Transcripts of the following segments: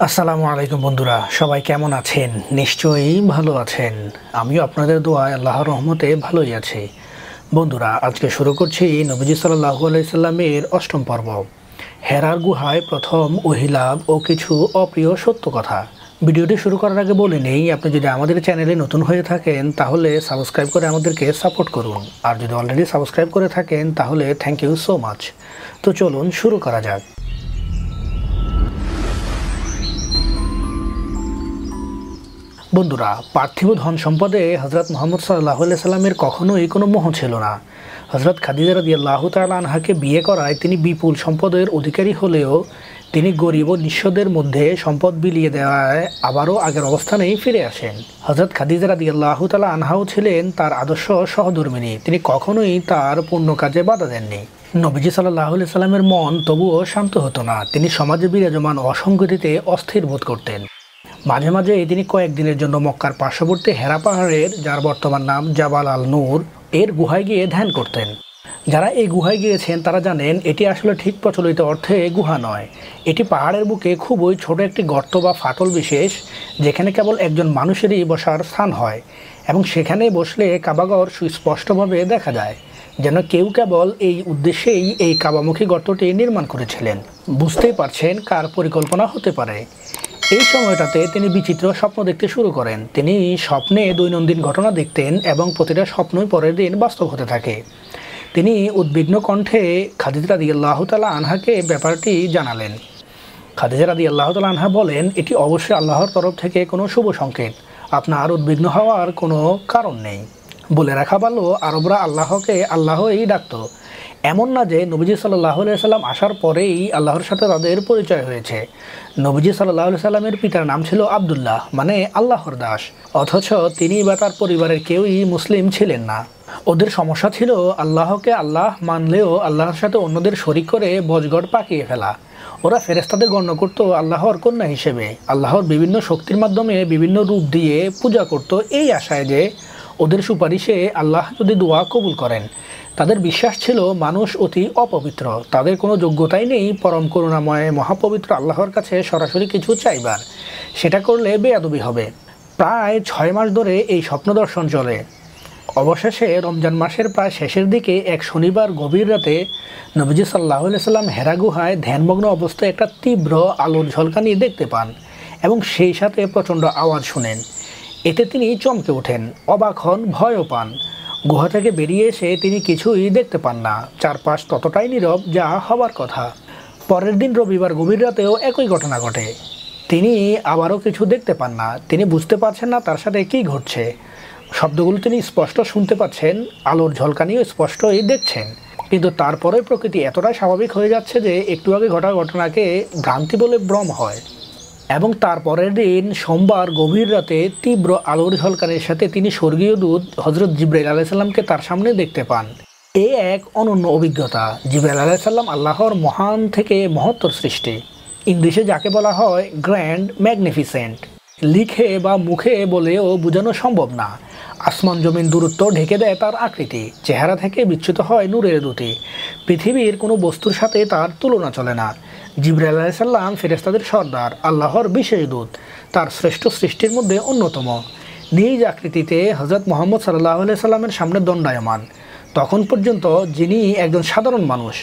আসসালামু আলাইকুম বন্ধুরা, সবাই কেমন আছেন? নিশ্চয়ই ভালো আছেন। আমিও আপনাদের দোয়ায় আল্লাহর রহমতে ভালোই আছি। বন্ধুরা, আজকে শুরু করছি নবীজি সাল্লাল্লাহু আলাইহি সাল্লামের অষ্টম পর্ব, হেরার গুহায় প্রথম ওহী লাভ ও কিছু অপ্রিয় সত্য কথা। ভিডিওটি শুরু করার আগে বলে নেই, আপনি যদি আমাদের চ্যানেলে নতুন হয়ে থাকেন তাহলে সাবস্ক্রাইব করে আমাদেরকে সাপোর্ট করুন, আর যদি অলরেডি সাবস্ক্রাইব করে থাকেন তাহলে থ্যাংক ইউ সো মাচ। তো চলুন শুরু করা যাক। বন্ধুরা, পার্থিব ধন সম্পদে হজরত মুহাম্মদ সাল্লাল্লাহু আলাইহি সাল্লামের কখনোই কোনো মোহ ছিল না। হজরত খাদিজা রাদিয়াল্লাহু তাআলা আনহাকে বিয়ে করায় তিনি বিপুল সম্পদের অধিকারী হলেও তিনি গরিব ও নিঃস্বদের মধ্যে সম্পদ বিলিয়ে দেওয়ায় আবারও আগের অবস্থানেই ফিরে আসেন। হজরত খাদিজা রাদিয়াল্লাহু তাআলা আনহাও ছিলেন তার আদর্শ সহধর্মিণী। তিনি কখনোই তার পুণ্য কাজে বাধা দেননি। নবীজি সাল্লাল্লাহু আলাইহি সাল্লামের মন তবুও শান্ত হতো না। তিনি সমাজে বিরাজমান অসঙ্গতিতে অস্থির বোধ করতেন। মাঝে মাঝে তিনি কয়েকদিনের জন্য মক্কার পার্শ্ববর্তী হেরা পাহাড়ের, যার বর্তমান নাম জাবাল আল নূর, এর গুহায় গিয়ে ধ্যান করতেন। যারা এই গুহায় গিয়েছেন তারা জানেন এটি আসলে ঠিক প্রচলিত অর্থে গুহা নয়। এটি পাহাড়ের বুকে খুবই ছোট একটি গর্ত বা ফাটল বিশেষ, যেখানে কেবল একজন মানুষেরই বসার স্থান হয় এবং সেখানে বসলে কাবাঘর সুস্পষ্টভাবে দেখা যায়, যেন কেউ কেবল এই উদ্দেশ্যেই এই কাবামুখী গর্তটি নির্মাণ করেছিলেন। বুঝতেই পারছেন কার পরিকল্পনা হতে পারে। এই সময়টাতে তিনি বিচিত্র স্বপ্ন দেখতে শুরু করেন। তিনি স্বপ্নে দৈনন্দিন ঘটনা দেখতেন এবং প্রতিটা স্বপ্নই পরের দিন বাস্তব হতে থাকে। তিনি উদ্বিগ্ন কণ্ঠে খাদিজা রাদিয়াল্লাহু তাআলা আনহাকে ব্যাপারটি জানালেন। খাদিজা রাদিয়াল্লাহু তাআলা আনহা বলেন, এটি অবশ্যই আল্লাহর তরফ থেকে কোনো শুভ সংকেত। আপনার উদ্বিগ্ন হওয়ার কোনো কারণ নেই। বলে রাখা ভালো, আরবরা আল্লাহকে আল্লাহই ডাকত। এমন না যে নবীজি সাল্লাল্লাহু আলাইহি সাল্লাম আসার পরেই আল্লাহর সাথে তাদের পরিচয় হয়েছে। নবীজি সাল্লাল্লাহু আলাইহি সাল্লামের পিতার নাম ছিল আব্দুল্লাহ, মানে আল্লাহর দাস, অথচ তিনি বা তার পরিবারের কেউই মুসলিম ছিলেন না। ওদের সমস্যা ছিল আল্লাহকে আল্লাহ মানলেও আল্লাহর সাথে অন্যদের শরিক করে বজগড় পাকিয়ে ফেলা। ওরা ফেরেশতাদের গণ্য করত আল্লাহর কন্যা হিসেবে, আল্লাহর বিভিন্ন শক্তির মাধ্যমে বিভিন্ন রূপ দিয়ে পূজা করত এই আশায় যে ওদের সুপারিশে আল্লাহ যদি দোয়া কবুল করেন। তাদের বিশ্বাস ছিল মানুষ অতি অপবিত্র, তাদের কোনো যোগ্যতাই নেই পরম করুণাময় মহাপবিত্র আল্লাহর কাছে সরাসরি কিছু চাইবার। সেটা করলে বেয়াদবি হবে। প্রায় 6 মাস ধরে এই স্বপ্ন দর্শন চলে। অবশেষে রমজান মাসের প্রায় শেষের দিকে এক শনিবার গভীর রাতে নবীজি সাল্লাল্লাহু আলাইহি সাল্লাম হেরা গুহায় ধ্যানমগ্ন অবস্থায় একটা তীব্র আলোর ঝলকানি দেখতে পান এবং সেই সাথে প্রচণ্ড আওয়াজ শুনেন। এতে তিনি চমকে ওঠেন, অবাক হন, ভয়ও পান। গুহা থেকে বেরিয়ে এসে তিনি কিছুই দেখতে পান না। চারপাশ ততটাই নীরব যা হবার কথা। পরের দিন রবিবার গভীর রাতেও একই ঘটনা ঘটে। তিনি আবারও কিছু দেখতে পান না। তিনি বুঝতে পারছেন না তার সাথে কী ঘটছে। শব্দগুলো তিনি স্পষ্ট শুনতে পাচ্ছেন, আলোর ঝলকানিও স্পষ্টই দেখছেন, কিন্তু তারপরে প্রকৃতি এতটাই স্বাভাবিক হয়ে যাচ্ছে যে একটু আগে ঘটা ঘটনাকে ভ্রান্তি বলে ভ্রম হয়। এবং তারপরের দিন সোমবার গভীর রাতে তীব্র আলোর ঝলকানির সাথে তিনি স্বর্গীয় দূত হজরত জিবরাইল আলাইহিস সালামকে তার সামনে দেখতে পান। এ এক অনন্য অভিজ্ঞতা। জিবরাইল আলাইহিস সালাম আল্লাহর মহান থেকে মহত্তর সৃষ্টি। ইংলিশে যাকে বলা হয় গ্র্যান্ড ম্যাগনিফিসেন্ট। লিখে বা মুখে বলেও বোঝানো সম্ভব না। আসমান জমিন দূরত্ব ঢেকে দেয় তার আকৃতি। চেহারা থেকে বিচ্যুত হয় নূরের দ্যুতি। পৃথিবীর কোনো বস্তুর সাথে তার তুলনা চলে না। জিবরাইল আলাইহিস সালাম ফেরেশতাদের সর্দার, আল্লাহর বিশেষ দূত, তার শ্রেষ্ঠ সৃষ্টির মধ্যে অন্যতম। নিজ আকৃতিতে হযরত মুহাম্মদ সাল্লাল্লাহু আলাইহি সাল্লামের সামনে দণ্ডায়মান। তখন পর্যন্ত যিনি একজন সাধারণ মানুষ।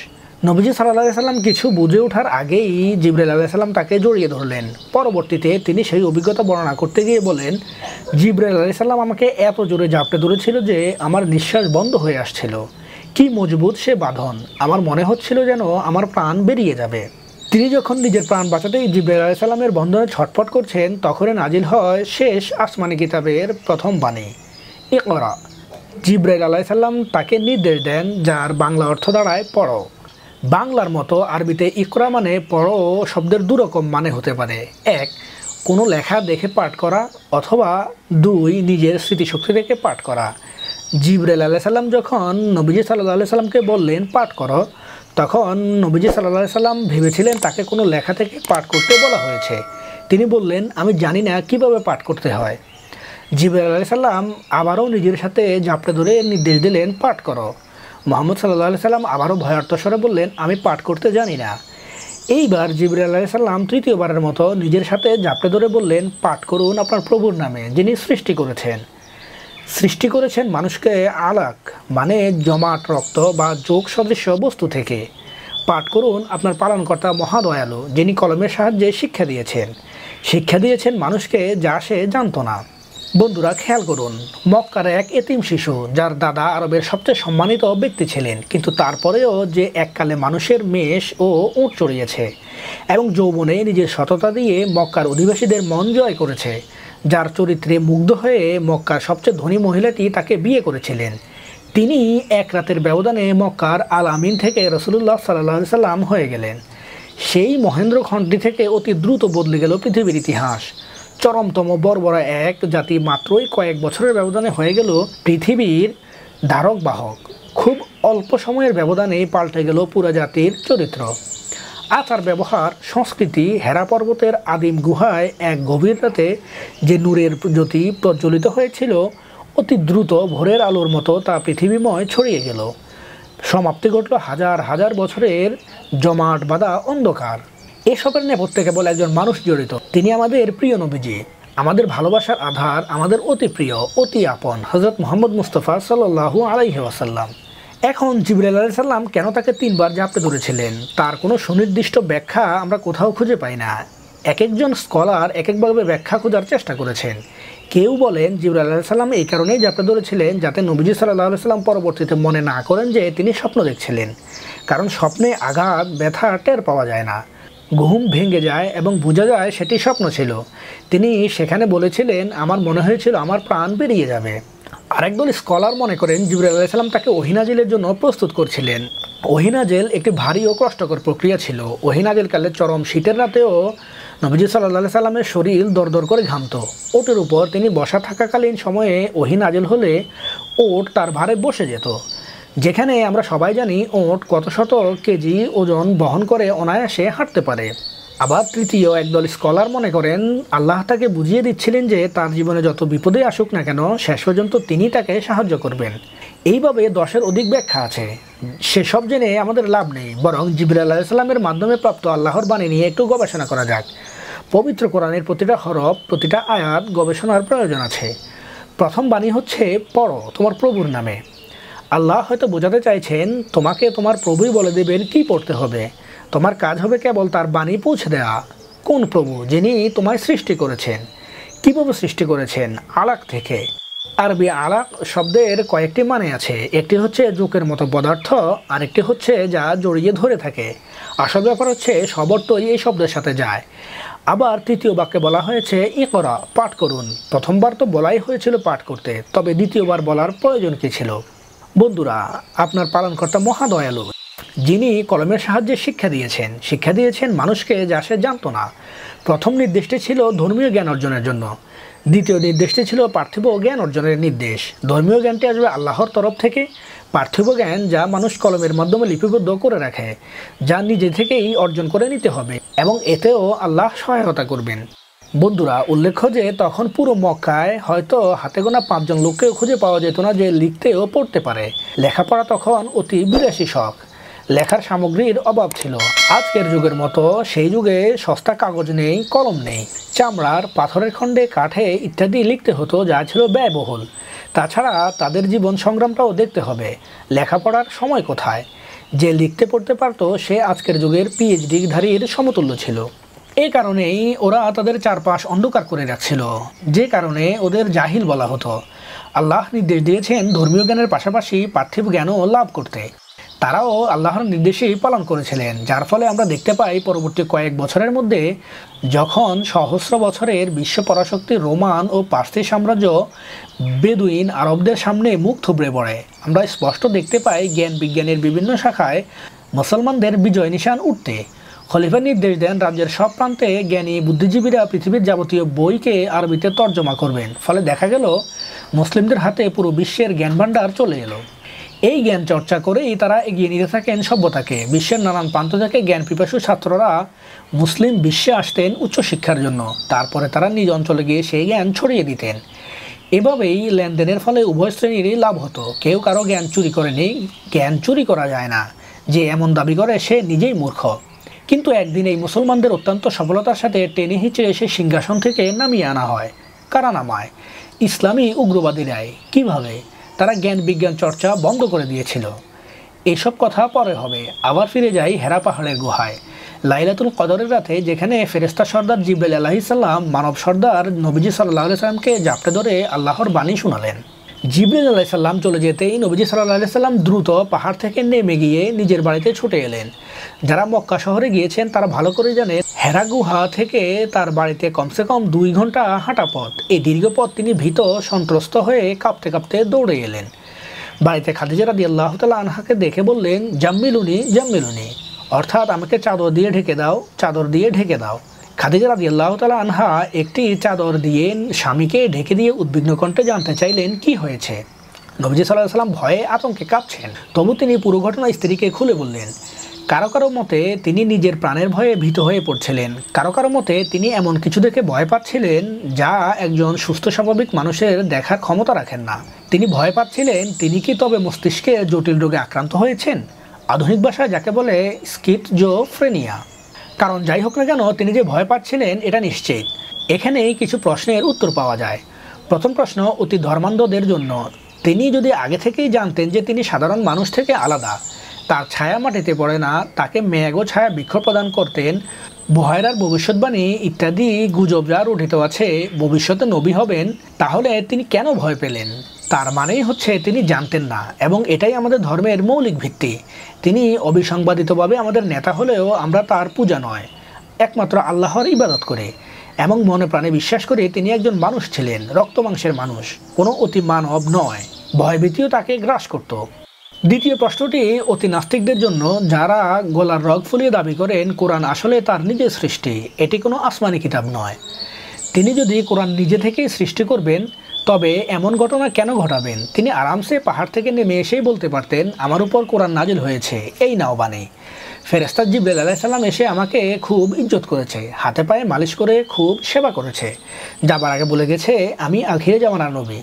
নবীজি সাল্লাল্লাহু আলাইহি সাল্লাম কিছু বুঝে ওঠার আগেই জিবরাইল আলাইহিস সালাম তাকে জড়িয়ে ধরলেন। পরবর্তীতে তিনি সেই অভিজ্ঞতা বর্ণনা করতে গিয়ে বলেন, জিবরাইল আলাইহিস সালাম আমাকে এত জোরে জাপটে ধরেছিল যে আমার নিঃশ্বাস বন্ধ হয়ে আসছিল। কি মজবুত সে বাঁধন! আমার মনে হচ্ছিল যেন আমার প্রাণ বেরিয়ে যাবে। তিনি যখন নিজের প্রাণ বাঁচাতেই জিবরাইল আলাইহিস সালামের বন্ধনে ছটফট করছেন, তখনই নাজিল হয় শেষ আসমানি কিতাবের প্রথম বাণী, ইকরা। জিবরাইল আলাইহিস সালাম তাকে নির্দেশ দেন, যার বাংলা অর্থ দাঁড়ায় পড়ো। বাংলার মতো আরবিতে ইকরা মানে পড়ো শব্দের দুরকম মানে হতে পারে। 1, কোনো লেখা দেখে পাঠ করা, অথবা 2, নিজের স্মৃতিশক্তি থেকে পাঠ করা। জিবরাইল আলাইহিস সালাম যখন নবীজি সাল্লাল্লাহু আলাইহি সাল্লামকে বললেন পাঠ করো, তখন নবীজি সাল্লাল্লাহু আলাইহি সাল্লাম ভেবেছিলেন তাকে কোনো লেখা থেকে পাঠ করতে বলা হয়েছে। তিনি বললেন, আমি জানি না কিভাবে পাঠ করতে হয়। জিবরাইল আলাইহিস সালাম আবারও নিজের সাথে জাপটে ধরে নির্দেশ দিলেন, পাঠ করো। মুহাম্মদ সাল্লাল্লাহু আলাইহি সাল্লাম আবারও ভয়ার্ত স্বরে বললেন, আমি পাঠ করতে জানি না। এইবার জিবরাইল আলাইহিস সালাম তৃতীয়বারের মতো নিজের সাথে জাপটে ধরে বললেন, পাঠ করুন আপনার প্রভুর নামে যিনি সৃষ্টি করেছেন মানুষকে আলাক মানে জমাট রক্ত বা যোগ সদৃশ্য বস্তু থেকে। পাঠ করুন আপনার পালনকর্তা মহাদয়ালু যিনি কলমের সাহায্যে শিক্ষা দিয়েছেন মানুষকে যা সে জানত না। বন্ধুরা খেয়াল করুন, মক্কার এক এতিম শিশু যার দাদা আরবের সবচেয়ে সম্মানিত ব্যক্তি ছিলেন, কিন্তু তারপরেও যে এককালে মানুষের মেষ ও উট চড়িয়েছে এবং যৌবনে নিজের সততা দিয়ে মক্কার অধিবাসীদের মন জয় করেছে, যার চরিত্রে মুগ্ধ হয়ে মক্কার সবচেয়ে ধনী মহিলাটি তাকে বিয়ে করেছিলেন, তিনি এক রাতের ব্যবধানে মক্কার আল আমিন থেকে রাসূলুল্লাহ সাল্লাল্লাহু আলাইহি সাল্লাম হয়ে গেলেন। সেই মহেন্দ্রখণ্ডটি থেকে অতি দ্রুত বদলে গেল পৃথিবীর ইতিহাস। চরমতম বর্বরা এক জাতি মাত্রই কয়েক বছরের ব্যবধানে হয়ে গেল পৃথিবীর ধারক বাহক। খুব অল্প সময়ের ব্যবধানে পাল্টে গেল পুরো জাতির চরিত্র, আচার ব্যবহার, সংস্কৃতি। হেরা পর্বতের আদিম গুহায় এক গভীর রাতে যে নূরের জ্যোতি প্রজ্বলিত হয়েছিল, অতি দ্রুত ভোরের আলোর মতো তা পৃথিবীময় ছড়িয়ে গেল। সমাপ্তি ঘটল হাজার হাজার বছরের জমাট বাঁধা অন্ধকার। এসবের নেপথ্যে কেবল একজন মানুষ জড়িত, তিনি আমাদের প্রিয় নবীজি, আমাদের ভালোবাসার আধার, আমাদের অতি প্রিয় অতি আপন হযরত মুহাম্মদ মুস্তাফা সাল্লাল্লাহু আলাইহি ওয়াসাল্লাম। এখন জিবরাইল আলাইহিস সালাম কেন তাকে 3 বার জাপটে ধরেছিলেন তার কোনো সুনির্দিষ্ট ব্যাখ্যা আমরা কোথাও খুঁজে পাই না। এক একজন স্কলার এক একভাবে ব্যাখ্যা খোঁজার চেষ্টা করেছেন। কেউ বলেন জিবরাইল আলাইহিস সালাম এই কারণেই জাপটে ধরেছিলেন যাতে নবীজি সাল্লাল্লাহু আলাইহি সাল্লাম পরবর্তীতে মনে না করেন যে তিনি স্বপ্ন দেখছিলেন, কারণ স্বপ্নে আঘাত ব্যথা টের পাওয়া যায় না, ঘুম ভেঙে যায় এবং বোঝা যায় সেটি স্বপ্ন ছিল। তিনি সেখানে বলেছিলেন, আমার মনে হয়েছিল আমার প্রাণ বেরিয়ে যাবে। আরেকদল স্কলার মনে করেন জিবরাইল আলাইহিস সালাম তাকে ওহী নাজিলের জন্য প্রস্তুত করছিলেন। ওহী নাজিল একটি ভারী ও কষ্টকর প্রক্রিয়া ছিল। ওহী নাজিলকালে চরম শীতের রাতেও নবীজি সাল্লাল্লাহু আলাইহি সাল্লামের শরীর দরদর করে ঘামত। ওটের উপর তিনি বসা থাকাকালীন সময়ে ওহী নাজিল হলে ওট তার ভারে বসে যেত। যেখানে আমরা সবাই জানি ওট কত শত কেজি ওজন বহন করে অনায়াসে হাঁটতে পারে। আবার তৃতীয় একদল স্কলার মনে করেন আল্লাহ তাকে বুঝিয়ে দিচ্ছিলেন যে তার জীবনে যত বিপদে আসুক না কেন শেষ পর্যন্ত তিনি তাকে সাহায্য করবেন। এইভাবে 10-এর অধিক ব্যাখ্যা আছে। সেসব জেনে আমাদের লাভ নেই, বরং জিবরাইল আলাইহিস সালামের মাধ্যমে প্রাপ্ত আল্লাহর বাণী নিয়ে একটু গবেষণা করা যাক। পবিত্র কোরআনের প্রতিটা হরফ, প্রতিটা আয়াত গবেষণার প্রয়োজন আছে। প্রথম বাণী হচ্ছে, পড়ো তোমার প্রভুর নামে। আল্লাহ হয়তো বোঝাতে চাইছেন তোমাকে তোমার প্রভুই বলে দেবেন কি পড়তে হবে, তোমার কাজ হবে কেবল তার বাণী পৌঁছে দেওয়া। কোন প্রভু? যিনি তোমায় সৃষ্টি করেছেন। কীভাবে সৃষ্টি করেছেন? আলাক থেকে। আরবি আলাক শব্দের কয়েকটি মানে আছে। একটি হচ্ছে জোকের মতো পদার্থ, আরেকটি হচ্ছে যা জড়িয়ে ধরে থাকে। আসল ব্যাপার হচ্ছে সব অর্থই এই শব্দের সাথে যায়। আবার তৃতীয় বাক্যে বলা হয়েছে ইকরা, পাঠ করুন। প্রথমবার তো বলাই হয়েছিল পাঠ করতে, তবে দ্বিতীয়বার বলার প্রয়োজন কী ছিল? বন্ধুরা, আপনার পালনকর্তা মহাদয়ালু যিনি কলমের সাহায্যে শিক্ষা দিয়েছেন মানুষকে যা সে জানত না। প্রথম নির্দেশটি ছিল ধর্মীয় জ্ঞান অর্জনের জন্য, দ্বিতীয় নির্দেশটি ছিল পার্থিব জ্ঞান অর্জনের নির্দেশ। ধর্মীয় জ্ঞানটি আসবে আল্লাহর তরফ থেকে, পার্থিব জ্ঞান যা মানুষ কলমের মাধ্যমে লিপিবদ্ধ করে রাখে, যা নিজে থেকেই অর্জন করে নিতে হবে এবং এতেও আল্লাহ সহায়তা করবেন। বন্ধুরা, উল্লেখ্য যে তখন পুরো মক্কায় হয়তো হাতে গোনা 5 জন লোককেও খুঁজে পাওয়া যেত না যে লিখতে ও পড়তে পারে। লেখাপড়া তখন অতি বিলাসী শখ, লেখার সামগ্রীর অভাব ছিল। আজকের যুগের মতো সেই যুগে সস্তা কাগজ নেই, কলম নেই, চামড়ার, পাথরের খণ্ডে, কাঠে ইত্যাদি লিখতে হতো, যা ছিল ব্যয়বহুল। তাছাড়া তাদের জীবন সংগ্রামটাও দেখতে হবে। লেখাপড়ার সময় কোথায়? যে লিখতে পড়তে পারতো সে আজকের যুগের পিএইচডিধারীর সমতুল্য ছিল। এই কারণেই ওরা তাদের চারপাশ অন্ধকার করে রাখছিল, যে কারণে ওদের জাহিল বলা হতো। আল্লাহ নির্দেশ দিয়েছেন ধর্মীয় জ্ঞানের পাশাপাশি পার্থিব জ্ঞানও লাভ করতে। তারাও আল্লাহর নির্দেশেই পালন করেছিলেন, যার ফলে আমরা দেখতে পাই পরবর্তী কয়েক বছরের মধ্যে যখন সহস্র বছরের বিশ্ব পরাশক্তি রোমান ও পার্সি সাম্রাজ্য বেদুইন আরবদের সামনে মুখ থুবড়ে পড়ে, আমরা স্পষ্ট দেখতে পাই জ্ঞান বিজ্ঞানের বিভিন্ন শাখায় মুসলমানদের বিজয় নিশান উঠতে। খলিফা নির্দেশ দেন রাজ্যের সব প্রান্তে জ্ঞানী বুদ্ধিজীবীরা পৃথিবীর যাবতীয় বইকে আরবিতে তর্জমা করবেন। ফলে দেখা গেল মুসলিমদের হাতে পুরো বিশ্বের জ্ঞান ভাণ্ডার চলে এলো। এই জ্ঞান চর্চা করেই তারা এগিয়ে নিতে থাকেন সভ্যতাকে। বিশ্বের নানান প্রান্ত থেকে জ্ঞান পিপাসু ছাত্ররা মুসলিম বিশ্বে আসতেন উচ্চশিক্ষার জন্য, তারপরে তারা নিজ অঞ্চলে গিয়ে সেই জ্ঞান ছড়িয়ে দিতেন। এভাবেই লেনদেনের ফলে উভয় শ্রেণীরই লাভ হতো। কেউ কারো জ্ঞান চুরি করেনি, জ্ঞান চুরি করা যায় না। যে এমন দাবি করে সে নিজেই মূর্খ। কিন্তু একদিন এই মুসলমানদের অত্যন্ত সফলতার সাথে টেনে হিঁচড়ে এসে সিংহাসন থেকে নামিয়ে আনা হয়। কারা নামায়? ইসলামী উগ্রবাদীরাই। কিভাবে? তারা জ্ঞান বিজ্ঞান চর্চা বন্ধ করে দিয়েছিল। এসব কথা পরে হবে। আবার ফিরে যাই হেরা পাহাড়ের গুহায়। লাইলাতুল কদরের রাতে যেখানে ফেরেশতা সর্দার জিবরাইল আলাইহিস সালাম মানব সর্দার নবীজি সাল্লাল্লাহু আলাইহি সাল্লামকে জাপটে ধরে আল্লাহর বাণী শোনালেন। জিবরাইল আলাইহিস সালাম চলে যেতেই নবীজি সাল্লাল্লাহু আলাইহি সাল্লাম দ্রুত পাহাড় থেকে নেমে গিয়ে নিজের বাড়িতে ছুটে এলেন। যারা মক্কা শহরে গিয়েছেন তারা ভালো করে জানেন হেরা গুহা থেকে তার বাড়িতে কমসে কম 2 ঘন্টা হাঁটা পথ। এই দীর্ঘ পথ তিনি ভীত সন্ত্রস্ত হয়ে কাঁপতে কাঁপতে দৌড়ে এলেন। বাড়িতে খাদিজা রাদিয়াল্লাহু তাআলা আনহাকে দেখে বললেন, জাম্মিলুনি জাম্মিলুনি, অর্থাৎ আমাকে চাদর দিয়ে ঢেকে দাও, চাদর দিয়ে ঢেকে দাও। খাদিজা রাদিয়াল্লাহু তাআলা আনহা একটি চাদর দিয়ে স্বামীকে ঢেকে দিয়ে উদ্বিগ্ন কণ্ঠে জানতে চাইলেন কি হয়েছে। নবীজি সাল্লাল্লাহু আলাইহি সাল্লাম ভয়ে আতঙ্কে কাঁপছেন। তবু তিনি পুরো ঘটনা স্ত্রীকে খুলে বললেন। কারো কারো মতে তিনি নিজের প্রাণের ভয়ে ভীত হয়ে পড়ছিলেন, কারো কারো মতে তিনি এমন কিছু দেখে ভয় পাচ্ছিলেন যা একজন সুস্থ স্বাভাবিক মানুষের দেখার ক্ষমতা রাখেন না। তিনি ভয় পাচ্ছিলেন তিনি কি তবে মস্তিষ্কে জটিল রোগে আক্রান্ত হয়েছেন, আধুনিক ভাষায় যাকে বলে স্কিজোফ্রেনিয়া। কারণ যাই হোক না কেন তিনি যে ভয় পাচ্ছিলেন এটা নিশ্চিত। এখানেই কিছু প্রশ্নের উত্তর পাওয়া যায়। প্রথম প্রশ্ন অতি ধর্মান্ধদের জন্য। তিনি যদি আগে থেকেই জানতেন যে তিনি সাধারণ মানুষ থেকে আলাদা, তার ছায়া মাটিতে পড়ে না, তাকে মেঘ ও ছায়া বৃক্ষ প্রদান করতেন, বুহায়রার ভবিষ্যৎবাণী ইত্যাদি গুজব যা রটিত আছে ভবিষ্যতে নবী হবেন, তাহলে তিনি কেন ভয় পেলেন? তার মানেই হচ্ছে তিনি জানতেন না, এবং এটাই আমাদের ধর্মের মৌলিক ভিত্তি। তিনি অবিসংবাদিতভাবে আমাদের নেতা হলেও আমরা তার পূজা নয়, একমাত্র আল্লাহর ইবাদত করে এবং মনে প্রাণে বিশ্বাস করে তিনি একজন মানুষ ছিলেন, রক্ত মাংসের মানুষ, কোনো অতি মানব নয়। ভয়ভীতিও তাকে গ্রাস করত। দ্বিতীয় প্রশ্নটি অতি নাস্তিকদের জন্য, যারা গলার রগ ফুলিয়ে দাবি করেন কোরআন আসলে তার নিজের সৃষ্টি, এটি কোনো আসমানি কিতাব নয়। তিনি যদি কোরআন নিজে থেকেই সৃষ্টি করবেন তবে এমন ঘটনা কেন ঘটাবেন? তিনি আরামসে পাহাড় থেকে নেমে এসেই বলতে পারতেন আমার উপর কোরআন নাজিল হয়েছে, এই নাও বাণী। ফেরেশতা জিবরাইল আলাইহিস সালাম এসে আমাকে খুব ইজ্জত করেছে, হাতে পায়ে মালিশ করে খুব সেবা করেছে। যাবার আগে বলে গেছে আমি আখিরে জামানার নবী।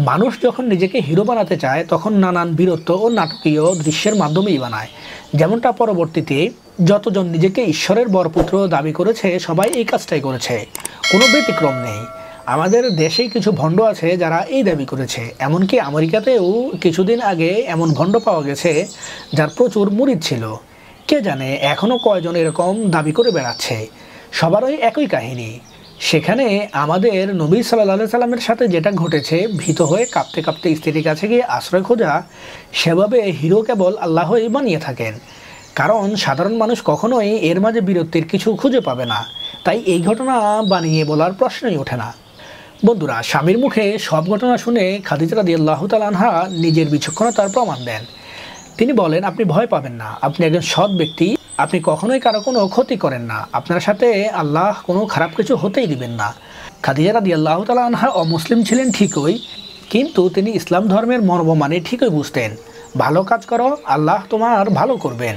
মানুষ যখন নিজেকে হিরো বানাতে চায় তখন নানান বীরত্ব ও নাটকীয় দৃশ্যের মাধ্যমেই বানায়। যেমনটা পরবর্তীতে যতজন নিজেকে ঈশ্বরের বরপুত্র দাবি করেছে সবাই এই কাজটাই করেছে, কোনো ব্যতিক্রম নেই। আমাদের দেশেই কিছু ভণ্ড আছে যারা এই দাবি করেছে। এমনকি আমেরিকাতেও কিছুদিন আগে এমন ভণ্ড পাওয়া গেছে যার প্রচুর মুরিদ ছিল। কে জানে এখনও কয়জন এরকম দাবি করে বেড়াচ্ছে। সবারই একই কাহিনী। সেখানে আমাদের নবী সাল্লাল্লাহু আলাইহি সাল্লামের সাথে যেটা ঘটেছে, ভীত হয়ে কাঁপতে কাঁপতে স্ত্রীর কাছে গিয়ে আশ্রয় খোঁজা, সেভাবে হিরো কেবল আল্লাহই বানিয়ে থাকেন। কারণ সাধারণ মানুষ কখনোই এর মাঝে বীরত্বের কিছু খুঁজে পাবে না, তাই এই ঘটনা বানিয়ে বলার প্রশ্নই ওঠে না। বন্ধুরা, স্বামীর মুখে সব ঘটনা শুনে খাদিজা রাদিয়াল্লাহু তাআলা আনহা নিজের বিচক্ষণতার প্রমাণ দেন। তিনি বলেন আপনি ভয় পাবেন না, আপনি একজন সৎ ব্যক্তি, আপনি কখনোই কারো কোনো ক্ষতি করেন না, আপনার সাথে আল্লাহ কোনো খারাপ কিছু হতেই দিবেন না। খাদিজা রাদিয়াল্লাহু তাআলা আনহা অমুসলিম ছিলেন ঠিকই, কিন্তু তিনি ইসলাম ধর্মের মর্ম মানে ঠিকই বুঝতেন। ভালো কাজ করো, আল্লাহ তোমার ভালো করবেন।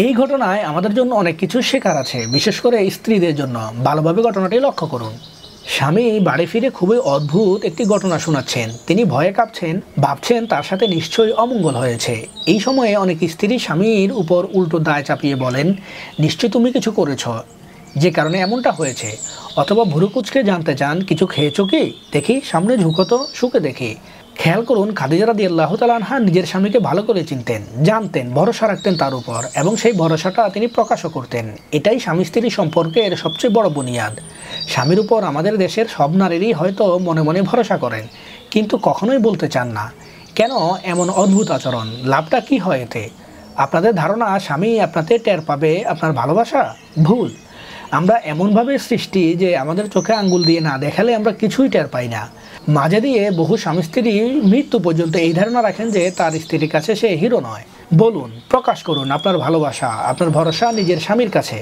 এই ঘটনায় আমাদের জন্য অনেক কিছু শেখার আছে, বিশেষ করে স্ত্রীদের জন্য। ভালোভাবে ঘটনাটি লক্ষ্য করুন। স্বামী বাড়ি ফিরে খুবই অদ্ভুত একটি ঘটনা শোনাচ্ছেন। তিনি ভয়ে কাঁপছেন, ভাবছেন তার সাথে নিশ্চয়ই অমঙ্গল হয়েছে। এই সময়ে অনেক স্ত্রী স্বামীর উপর উল্টো দায় চাপিয়ে বলেন, নিশ্চয়ই তুমি কিছু করেছ যে কারণে এমনটা হয়েছে, অথবা ভুরু কুঁচকে জানতে চান কিছু খেয়েছো কি, দেখি সামনে ঝুঁকো তো শুকে দেখি। খেয়াল করুন, খাদিজা রাদিয়াল্লাহু তাআলা আনহা নিজের স্বামীকে ভালো করে চিনতেন, জানতেন, ভরসা রাখতেন তার উপর, এবং সেই ভরসাটা তিনি প্রকাশও করতেন। এটাই স্বামী স্ত্রী সম্পর্কের সবচেয়ে বড় বুনিয়াদ। স্বামীর উপর আমাদের দেশের সব নারীরই হয়তো মনে মনে ভরসা করেন, কিন্তু কখনোই বলতে চান না। কেন এমন অদ্ভুত আচরণ? লাভটা কি হয় এতে? আপনাদের ধারণা স্বামী আপনাদের টের পাবে আপনার ভালোবাসা? ভুল। আমরা এমনভাবে সৃষ্টি যে আমাদের চোখে আঙ্গুল দিয়ে না দেখালে আমরা কিছুই টের পাই না। মাঝে দিয়ে বহু স্বামী স্ত্রী মৃত্যু পর্যন্ত এই ধারণা রাখেন যে তার স্ত্রীর কাছে সে হিরো নয়। বলুন, প্রকাশ করুন আপনার ভালোবাসা, আপনার ভরসা নিজের স্বামীর কাছে,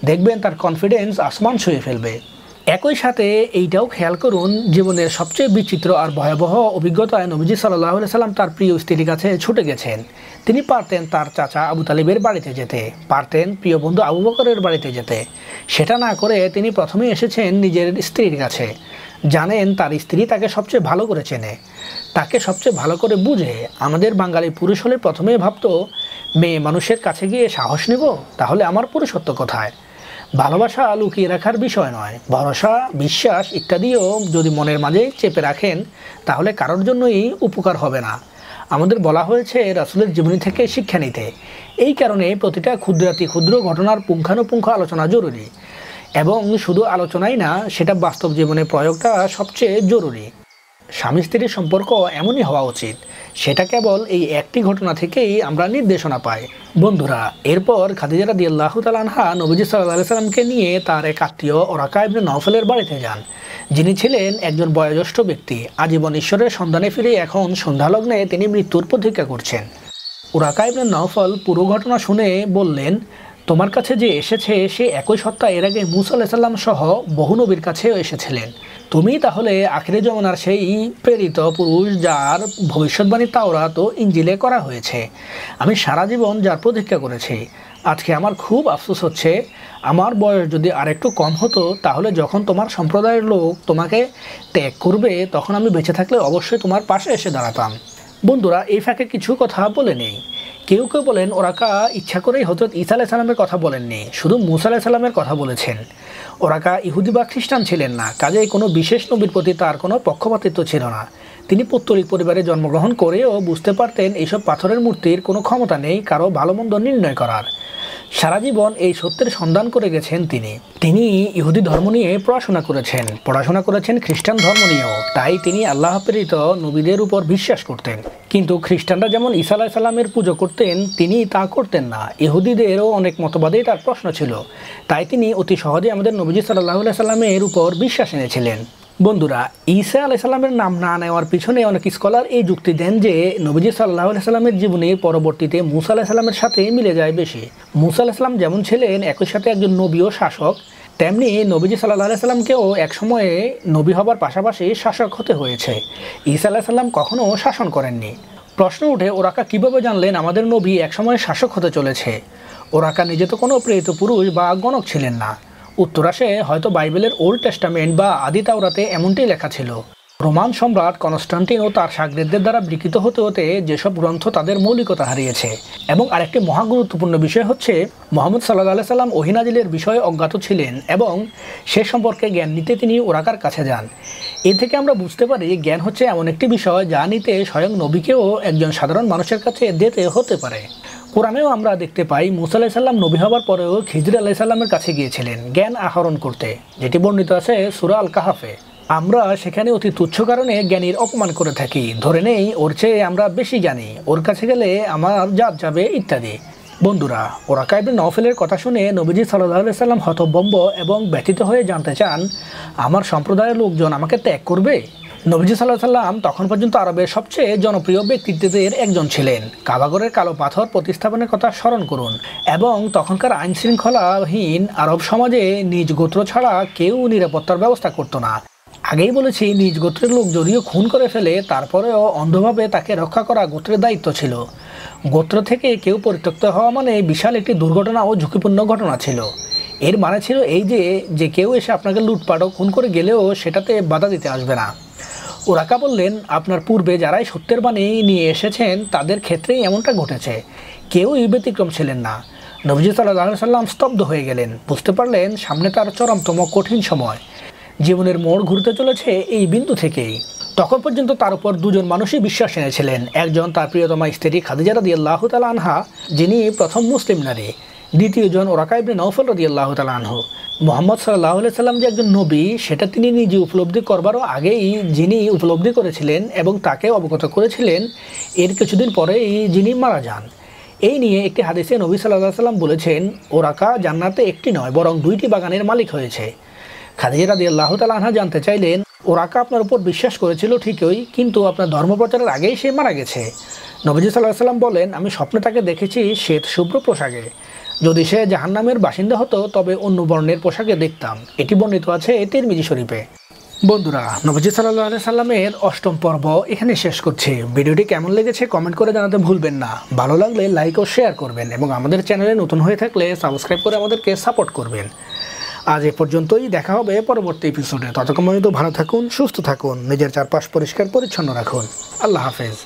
দেখবেন তার কনফিডেন্স আসমান ছুঁয়ে ফেলবে। একই সাথে এইটাও খেয়াল করুন, জীবনের সবচেয়ে বিচিত্র আর ভয়াবহ অভিজ্ঞতায় নবীজি সাল্লাল্লাহু আলাইহি সাল্লাম তার প্রিয় স্ত্রীর কাছে ছুটে গেছেন। তিনি পারতেন তার চাচা আবু তালিবের বাড়িতে যেতে, পারতেন প্রিয় বন্ধু আবু বকরের বাড়িতে যেতে। সেটা না করে তিনি প্রথমেই এসেছেন নিজের স্ত্রীর কাছে। জানেন তার স্ত্রী তাকে সবচেয়ে ভালো করে চেনে, তাকে সবচেয়ে ভালো করে বুঝে। আমাদের বাঙালি পুরুষ হলে প্রথমেই ভাবতো মেয়ে মানুষের কাছে গিয়ে সাহস নেব, তাহলে আমার পুরুষত্ব কোথায়? ভালোবাসা লুকিয়ে রাখার বিষয় নয়, ভরসা, বিশ্বাস ইত্যাদিও যদি মনের মাঝে চেপে রাখেন তাহলে কারোর জন্যই উপকার হবে না। আমাদের বলা হয়েছে রাসূলের জীবনী থেকে শিক্ষা নিতে। এই কারণে প্রতিটা ক্ষুদ্রাতি ক্ষুদ্র ঘটনার পুঙ্খানুপুঙ্খ আলোচনা জরুরি, এবং শুধু আলোচনাই না, সেটা বাস্তব জীবনে প্রয়োগটা সবচেয়ে জরুরি। স্বামী স্ত্রীর সম্পর্ক এমনই হওয়া উচিত, সেটা কেবল এই একটি ঘটনা থেকেই আমরা নির্দেশনা পাই। বন্ধুরা, এরপর খাদিজা রাদিয়াল্লাহু তাআলা আনহা নবীজি সাল্লাল্লাহু আলাইহি সাল্লামকে নিয়ে তার এক আত্মীয় ওরাকা ইবনে নওফলের বাড়িতে যান, যিনি ছিলেন একজন বয়োজ্যেষ্ঠ ব্যক্তি। আজীবন ঈশ্বরের সন্ধানে ফিরে এখন সন্ধ্যালগ্নে তিনি মৃত্যুর প্রতীক্ষা করছেন। ওরাকা ইবনে নওফল পুরো ঘটনা শুনে বললেন, তোমার কাছে যে এসেছে সে একই সত্তা এর আগে মূসা আলাইহিস সালাম সহ বহু নবীর কাছেও এসেছিলেন। তুমি তাহলে আখিরে জমানার সেই প্রেরিত পুরুষ যার ভবিষ্যৎবাণী তাওরাত ও ইনজিলে করা হয়েছে। আমি সারা জীবন যার প্রতীক্ষা করেছি। আজকে আমার খুব আফসোস হচ্ছে, আমার বয়স যদি আরেকটু কম হতো তাহলে যখন তোমার সম্প্রদায়ের লোক তোমাকে ত্যাগ করবে তখন আমি বেঁচে থাকলে অবশ্যই তোমার পাশে এসে দাঁড়াতাম। বন্ধুরা, এই ফাঁকে কিছু কথা বলে নেই। কেউ কেউ বলেন ওরাকা ইচ্ছা করেই হযরত ঈসা আলাইহিস সালামের কথা বলেননি, শুধু মূসা আলাইহিস সালামের কথা বলেছেন। ওরাকা ইহুদি বা খ্রিস্টান ছিলেন না, কাজেই কোনো বিশেষ নবীর প্রতি তার কোনো পক্ষপাতিত্ব ছিল না। তিনি পৌত্তলিক পরিবারে জন্মগ্রহণ করেও বুঝতে পারতেন এইসব পাথরের মূর্তির কোনো ক্ষমতা নেই কারো ভালো মন্দ নির্ণয় করার। সারা জীবন এই সত্যের সন্ধান করে গেছেন তিনি ইহুদি ধর্ম নিয়ে পড়াশোনা করেছেন খ্রিস্টান ধর্ম নিয়েও। তাই তিনি আল্লাহ প্রেরিত নবীদের উপর বিশ্বাস করতেন। কিন্তু খ্রিস্টানরা যেমন ঈসা আলাইহিস সালামের পুজো করতেন, তিনি তা করতেন না। ইহুদিদেরও অনেক মতবাদেই তার প্রশ্ন ছিল, তাই তিনি অতি সহজে আমাদের নবীজি সাল্লাল্লাহু আলাইহি সাল্লামের উপর বিশ্বাস এনেছিলেন। বন্ধুরা, ঈসা আলাইহিস সালামের নাম না নেওয়ার পিছনে অনেক স্কলার এই যুক্তি দেন যে নবীজি সাল্লাল্লাহু আলাইহি সাল্লামের জীবনী পরবর্তীতে মূসা আলাইহিস সালামের সাথে মিলে যায় বেশি। মূসা আলাইহিস সালাম যেমন ছিলেন একই সাথে একজন নবী ও শাসক, তেমনি নবীজি সাল্লাল্লাহু আলাইহি সাল্লামকেও এক সময়ে নবী হবার পাশাপাশি শাসক হতে হয়েছে। ঈসা আলাইহিস সালাম কখনো শাসন করেননি। প্রশ্ন উঠে, ওরাকা কিভাবে জানলেন আমাদের নবী একসময় শাসক হতে চলেছে? ওরাকা নিজে তো কোনো প্রেরিত পুরুষ বা গণক ছিলেন না। উত্তর আসে, হয়তো বাইবেলের ওল্ড টেস্টামেন্ট বা আদি তাওরাতে এমনটাই লেখা ছিল। রোমান সম্রাট কনস্টান্টিন ও তার শাগরেদদের দ্বারা বিকৃত হতে হতে যেসব গ্রন্থ তাদের মৌলিকতা হারিয়েছে। এবং আরেকটি মহা গুরুত্বপূর্ণ বিষয় হচ্ছে, মুহাম্মদ সাল্লাল্লাহু আলাইহি সাল্লাম ওহী নাজিলের বিষয়ে অজ্ঞাত ছিলেন এবং সে সম্পর্কে জ্ঞান নিতে তিনি ওরাকার কাছে যান। এ থেকে আমরা বুঝতে পারি জ্ঞান হচ্ছে এমন একটি বিষয় যা নিতে স্বয়ং নবীকেও একজন সাধারণ মানুষের কাছে যেতে হতে পারে। কোরআনেও আমরা দেখতে পাই মূসা আলাইহিস সালাম নবী হবার পরেও খিজর আলাইহিস সালামের কাছে গিয়েছিলেন জ্ঞান আহরণ করতে, যেটি বর্ণিত আছে সূরা আল কাহাফে। আমরা সেখানে অতি তুচ্ছ কারণে জ্ঞানীর অপমান করে থাকি, ধরে নেই ওর চেয়ে আমরা বেশি জানি, ওর কাছে গেলে আমার জাত যাবে ইত্যাদি। বন্ধুরা, ওরাকা ইবনে নওফলের কথা শুনে নবীজি সাল্লাল্লাহু আলাইহি সাল্লাম হতভম্ব এবং ব্যথিত হয়ে জানতে চান, আমার সম্প্রদায়ের লোকজন আমাকে ত্যাগ করবে? নবীজি সাল্লাল্লাহু আলাইহি সাল্লাম তখন পর্যন্ত আরবের সবচেয়ে জনপ্রিয় ব্যক্তিত্বদের একজন ছিলেন। কাবাগরের কালো পাথর প্রতিস্থাপনের কথা স্মরণ করুন, এবং তখনকার আইন শৃঙ্খলাহীন আরব সমাজে নিজ গোত্র ছাড়া কেউ নিরাপত্তার ব্যবস্থা করতো না। আগেই বলেছি, নিজ গোত্রের লোক যদিও খুন করে ফেলে তারপরেও অন্ধভাবে তাকে রক্ষা করা গোত্রের দায়িত্ব ছিল। গোত্র থেকে কেউ পরিত্যক্ত হওয়া মানে বিশাল একটি দুর্ঘটনা ও ঝুঁকিপূর্ণ ঘটনা ছিল। এর মানে ছিল এই যে কেউ এসে আপনাকে লুটপাট ও খুন করে গেলেও সেটাতে বাধা দিতে আসবে না। ওরাকা বললেন, আপনার পূর্বে যারাই সত্যের বাণী নিয়ে এসেছেন তাদের ক্ষেত্রেই এমনটা ঘটেছে, কেউই ব্যতিক্রম ছিলেন না। নবীজি সাল্লাল্লাহু আলাইহি সাল্লাম স্তব্ধ হয়ে গেলেন, বুঝতে পারলেন সামনে তার চরমতম কঠিন সময়। জীবনের মোড় ঘুরতে চলেছে এই বিন্দু থেকেই। তখন পর্যন্ত তার উপর দুজন মানুষই বিশ্বাস এনেছিলেন। একজন তার প্রিয়তমা স্ত্রী খাদিজা রাদিয়াল্লাহু তাআলা আনহা, যিনি প্রথম মুসলিম নারী। দ্বিতীয়জন ওরাকা ইবনে নওফল রাদিয়াল্লাহু তাআলা আনহু। মুহাম্মদ সাল্লাল্লাহু আলাইহি সাল্লাম যে একজন নবী সেটা তিনি নিজে উপলব্ধি করবারও আগেই যিনি উপলব্ধি করেছিলেন এবং তাকে অবগত করেছিলেন, এর কিছুদিন পরেই যিনি মারা যান। এই নিয়ে একটি হাদিসে নবী সাল্লাল্লাহু আলাইহি সাল্লাম বলেছেন, ওরাকা জান্নাতে একটি নয় বরং দুইটি বাগানের মালিক হয়েছে। খাদিজা রাদিয়াল্লাহু তাআলা আনহা জানতে চাইলেন, ওরাকা আপনার উপর বিশ্বাস করেছিল ঠিকই, কিন্তু আপনার ধর্মপ্রচারের আগেই সে মারা গেছে। নবীজি সাল্লাল্লাহু আলাইহি সাল্লাম বলেন, আমি স্বপ্নে তাকে দেখেছি শ্বেত শুভ্র পোশাকে। যদি সে জাহান্নামের বাসিন্দা হতো তবে অন্য বর্ণের পোশাকে দেখতাম। এটি বর্ণিত আছে তিরমিজি শরীফে। বন্ধুরা, নবীজি সাল্লাল্লাহু আলাইহি সাল্লামের অষ্টম পর্ব এখানে শেষ করছি। ভিডিওটি কেমন লেগেছে কমেন্ট করে জানাতে ভুলবেন না। ভালো লাগলে লাইক ও শেয়ার করবেন এবং আমাদের চ্যানেলে নতুন হয়ে থাকলে সাবস্ক্রাইব করে আমাদেরকে সাপোর্ট করবেন। আজ এ পর্যন্তই, দেখা হবে পরবর্তী এপিসোডে। ততক্ষণ পর্যন্ত ভালো থাকুন, সুস্থ থাকুন, নিজের চারপাশ পরিষ্কার পরিচ্ছন্ন রাখুন। আল্লাহ হাফেজ।